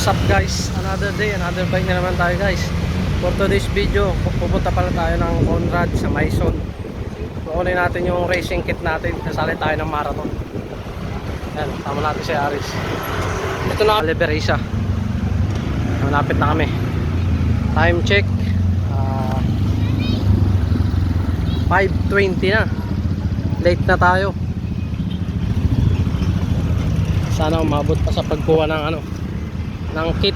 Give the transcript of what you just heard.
What's up guys, another day, another bike na naman tayo guys. For today's video, pupunta pala tayo ng Conrad sa Maison. Kukunin natin yung racing kit natin, kasali tayo ng marathon. Yan, tama natin si Aris. Ito na, Liberisa. Malapit na kami. Time check 5:20 na. Late na tayo. Sana umabot pa sa pagkuha ng ng kit.